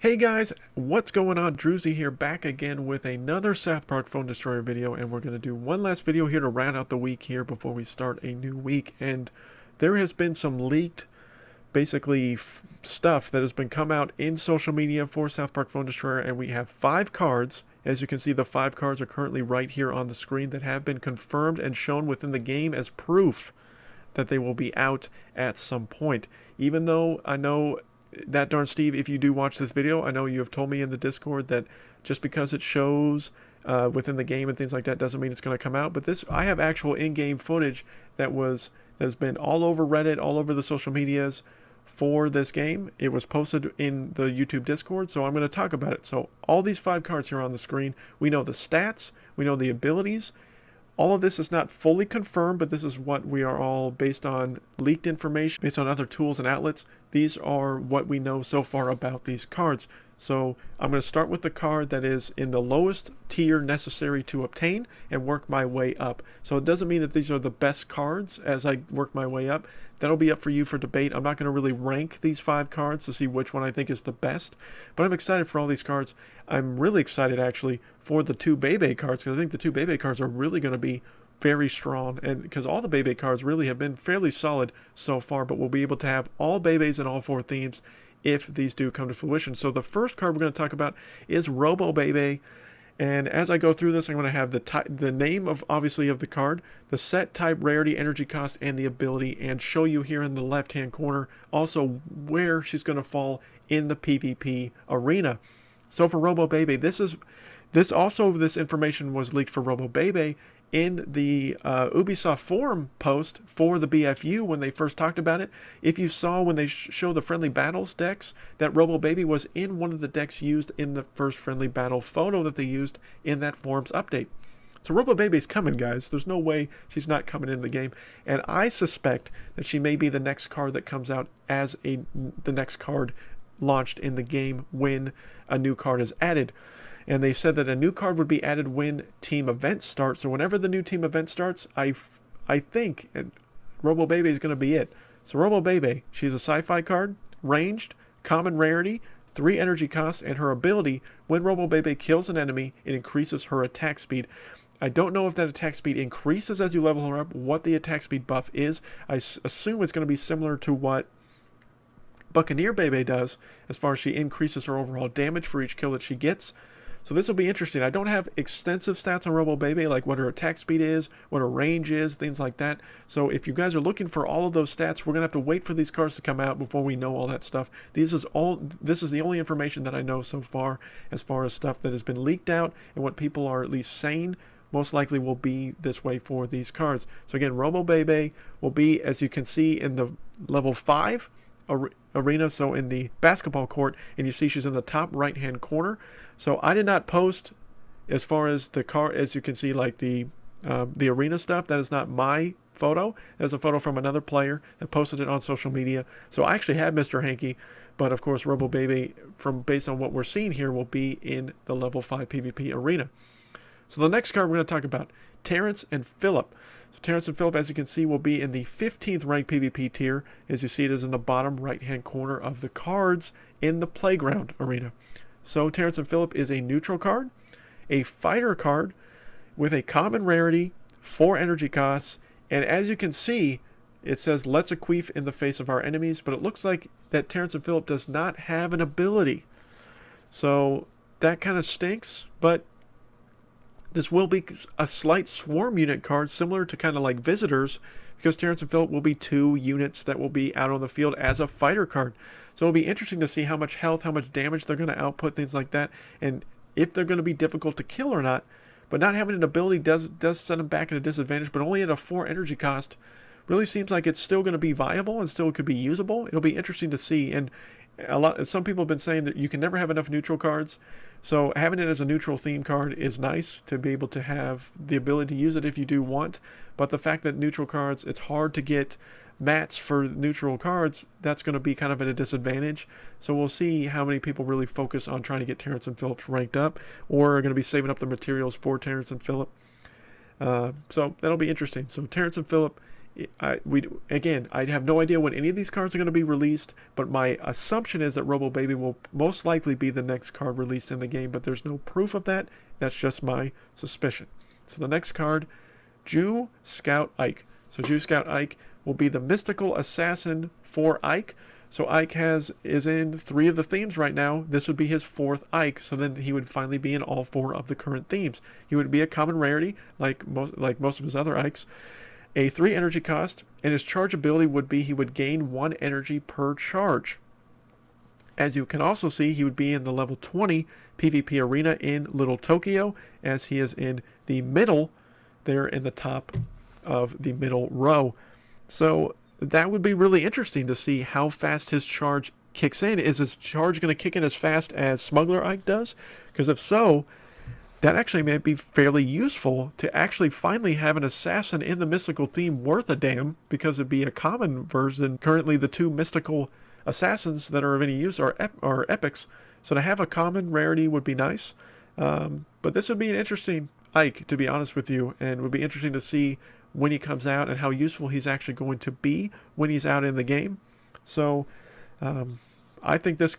Hey guys, what's going on? Drewzy here, back again with another South Park Phone Destroyer video, and we're going to do one last video here to round out the week here before we start a new week. And there has been some leaked, basically, stuff that has been come out in social media for South Park Phone Destroyer, and we have 5 cards. As you can see, the 5 cards are currently right here on the screen that have been confirmed and shown within the game as proof that they will be out at some point. Even though I know that darn Steve, if you do watch this video, I know you have told me in the Discord that just because it shows within the game and things like that doesn't mean it's going to come out. But this, I have actual in-game footage that has been all over Reddit, all over the social medias for this game. It was posted in the YouTube Discord, so I'm going to talk about it. So all these 5 cards here on the screen, we know the stats, we know the abilities. All of this is not fully confirmed, but this is what we are all based on leaked information, based on other tools and outlets. These are what we know so far about these cards. So I'm going to start with the card that is in the lowest tier necessary to obtain and work my way up. So it doesn't mean that these are the best cards as I work my way up. That'll be up for you for debate. I'm not going to really rank these 5 cards to see which one I think is the best, but I'm excited for all these cards. I'm really excited actually for the 2 Bebe cards, because I think the 2 Bebe cards are really going to be very strong, and because all the Bebe cards really have been fairly solid so far, but we'll be able to have all Bebes in all 4 themes if these do come to fruition. So the first card we're going to talk about is Robo Bebe. And as I go through this, I'm going to have the name of, obviously, of the card, the set, type, rarity, energy cost, and the ability, and show you here in the left-hand corner also where she's going to fall in the PvP arena. So for Robo Bebe, this information was leaked for Robo Bebe in the Ubisoft forum post for the BFU when they first talked about it. If you saw when they show the friendly battles decks, that Robo Bebe was in one of the decks used in the first friendly battle photo that they used in that forums update. So Robo Bebe's coming, guys. There's no way she's not coming in the game, and I suspect that she may be the next card that comes out as the next card launched in the game when a new card is added. And they said that a new card would be added when team events start. So whenever the new team event starts, I think Robo Bebe is going to be it. So Robo Bebe, she's a sci-fi card, ranged, common rarity, 3 energy costs, and her ability, when Robo Bebe kills an enemy, it increases her attack speed. I don't know if that attack speed increases as you level her up, what the attack speed buff is. I assume it's going to be similar to what Buccaneer Bebe does, as far as she increases her overall damage for each kill that she gets. So this will be interesting. I don't have extensive stats on Robo Bebe, like what her attack speed is, what her range is, things like that. So if you guys are looking for all of those stats, we're going to have to wait for these cards to come out before we know all that stuff. This is the only information that I know so far as stuff that has been leaked out and what people are at least saying most likely will be this way for these cards. So again, Robo Bebe will be, as you can see, in the level 5 arena, so in the basketball court, and you see she's in the top right hand corner. So I did not post as far as the car, as you can see, like the arena stuff. That is not my photo. That's a photo from another player that posted it on social media. So I actually had Mr. Hanky, but of course Robo Bebe, based on what we're seeing here, will be in the level 5 PvP arena. So the next card we're going to talk about, Terrence and Phillip. So Terrence and Phillip, as you can see, will be in the 15th ranked PvP tier. As you see, it is in the bottom right-hand corner of the cards in the playground arena. So Terrence and Phillip is a neutral card, a fighter card with a common rarity, 4 energy costs, and as you can see, it says let's equip in the face of our enemies, but it looks like that Terrence and Phillip does not have an ability. So that kind of stinks, but this will be a slight swarm unit card, similar to kind of like visitors, because Terrence and Phillip will be 2 units that will be out on the field as a fighter card. So it'll be interesting to see how much health, how much damage they're going to output, things like that, and if they're going to be difficult to kill or not. But not having an ability does set them back at a disadvantage, but only at a 4 energy cost really seems like it's still going to be viable and still could be usable. It'll be interesting to see, and some people have been saying that you can never have enough neutral cards. So having it as a neutral theme card is nice to be able to have the ability to use it if you do want. But the fact that neutral cards, it's hard to get mats for neutral cards, that's going to be kind of at a disadvantage. So we'll see how many people really focus on trying to get Terrence and Phillip ranked up, or are going to be saving up the materials for Terrence and Phillip. So that'll be interesting. So Terrence and Phillip I have no idea when any of these cards are going to be released, but my assumption is that Robo Baby will most likely be the next card released in the game, but there's no proof of that. That's just my suspicion. So the next card, Scout Ike. So Scout Ike will be the mystical assassin for Ike. So Ike is in 3 of the themes right now. This would be his 4th Ike, so then he would finally be in all 4 of the current themes. He would be a common rarity, like most of his other Ikes. A 3 energy cost, and his charge ability would be he would gain 1 energy per charge. As you can also see, he would be in the level 20 PvP arena in Little Tokyo, as he is in the middle, there in the top of the middle row. So that would be really interesting to see how fast his charge kicks in. Is his charge going to kick in as fast as Smuggler Ike does? Because if so, that actually may be fairly useful to actually finally have an assassin in the mystical theme worth a damn, because it'd be a common version. Currently, the 2 mystical assassins that are of any use are epics, so to have a common rarity would be nice. But this would be an interesting Ike, to be honest with you, and would be interesting to see when he comes out and how useful he's actually going to be when he's out in the game. So I think this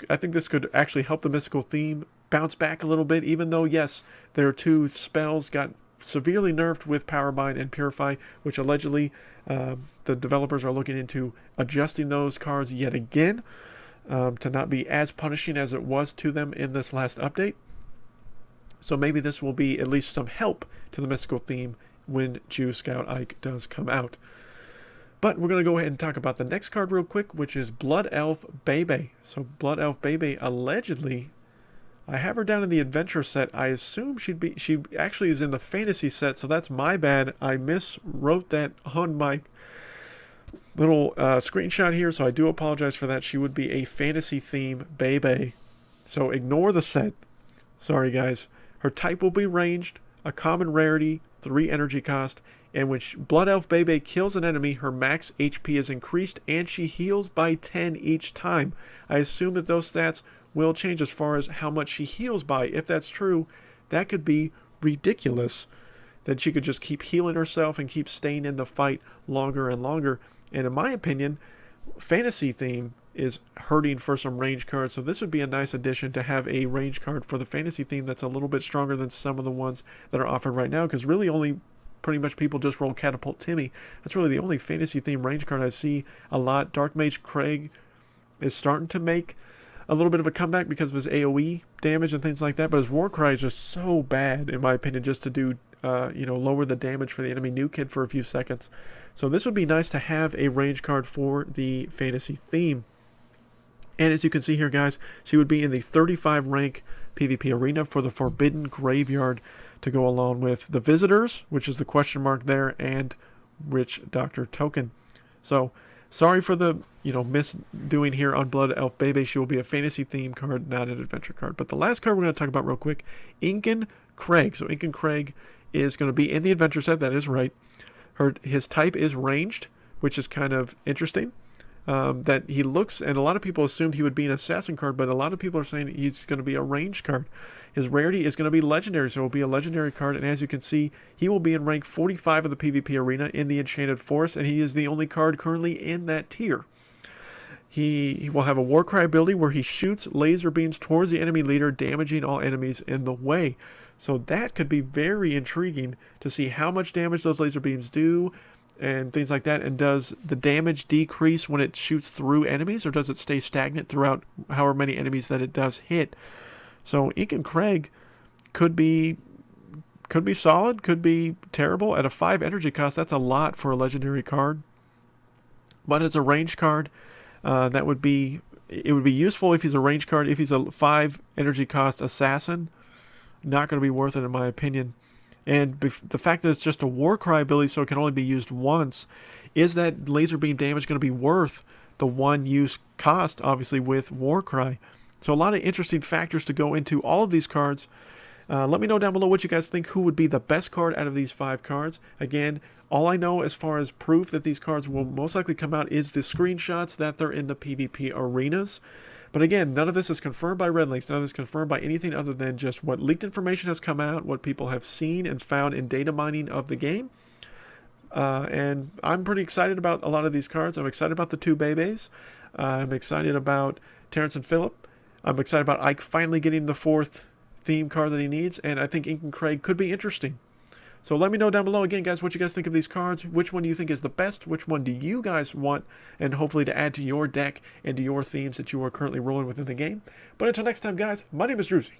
could actually help the mystical theme bounce back a little bit, even though, yes, their 2 spells got severely nerfed with Power Bind and Purify, which allegedly the developers are looking into adjusting those cards yet again to not be as punishing as it was to them in this last update. So maybe this will be at least some help to the mystical theme when Scout Ike does come out. But we're going to go ahead and talk about the next card real quick, which is Blood Elf Bebe. So Blood Elf Bebe, allegedly, I have her down in the adventure set. I assume she actually is in the fantasy set, so that's my bad. I miswrote that on my little screenshot here, so I do apologize for that. She would be a fantasy theme Bebe. So ignore the set. Sorry, guys. Her type will be ranged, a common rarity, 3 energy cost, and when Blood Elf Bebe kills an enemy, her max HP is increased and she heals by 10 each time. I assume that those stats will change as far as how much she heals by. If that's true, that could be ridiculous, that she could just keep healing herself and keep staying in the fight longer and longer. And in my opinion, fantasy theme is hurting for some range cards, so this would be a nice addition to have a range card for the fantasy theme that's a little bit stronger than some of the ones that are offered right now, because really only pretty much people just roll Catapult Timmy. That's really the only fantasy theme range card I see a lot. Dark Mage Craig is starting to make a little bit of a comeback because of his AoE damage and things like that, but his Warcry is just so bad, in my opinion, just to do lower the damage for the enemy new kid for a few seconds. So this would be nice to have a range card for the fantasy theme. And as you can see here, guys, she would be in the 35 rank PvP arena for the Forbidden Graveyard to go along with the Visitors, which is the question mark there, and Rich Doctor Token. So sorry for the misdoing here on Blood Elf Bebe. She will be a fantasy theme card, not an adventure card. But the last card we're going to talk about real quick, Incan Craig. So Incan Craig is going to be in the adventure set. That is right. His type is ranged, which is kind of interesting. That he looks, and a lot of people assumed he would be an assassin card, but a lot of people are saying he's going to be a ranged card. His rarity is going to be legendary, so it will be a legendary card, and as you can see, he will be in rank 45 of the PvP arena in the Enchanted Forest, and he is the only card currently in that tier. He will have a Warcry ability where he shoots laser beams towards the enemy leader, damaging all enemies in the way. So that could be very intriguing to see how much damage those laser beams do, and things like that. And does the damage decrease when it shoots through enemies, or does it stay stagnant throughout however many enemies that it does hit? So Incan Craig could be solid, could be terrible. At a 5 energy cost, that's a lot for a legendary card. But as a range card, it would be useful if he's a range card. If he's a 5 energy cost assassin, not going to be worth it in my opinion. And the fact that it's just a Warcry ability, so it can only be used once, is that laser beam damage going to be worth the 1 use cost, obviously, with Warcry? So a lot of interesting factors to go into all of these cards. Let me know down below what you guys think, who would be the best card out of these 5 cards. Again, all I know as far as proof that these cards will most likely come out is the screenshots that they're in the PvP arenas. But again, none of this is confirmed by Red Links. None of this is confirmed by anything other than just what leaked information has come out, what people have seen and found in data mining of the game. And I'm pretty excited about a lot of these cards. I'm excited about the two Bebes. I'm excited about Terrence and Phillip. I'm excited about Ike finally getting the fourth theme card that he needs. And I think Incan Craig could be interesting. So let me know down below again, guys, what you guys think of these cards. Which one do you think is the best? Which one do you guys want? And hopefully to add to your deck and to your themes that you are currently rolling within the game. But until next time, guys, my name is Drewzy.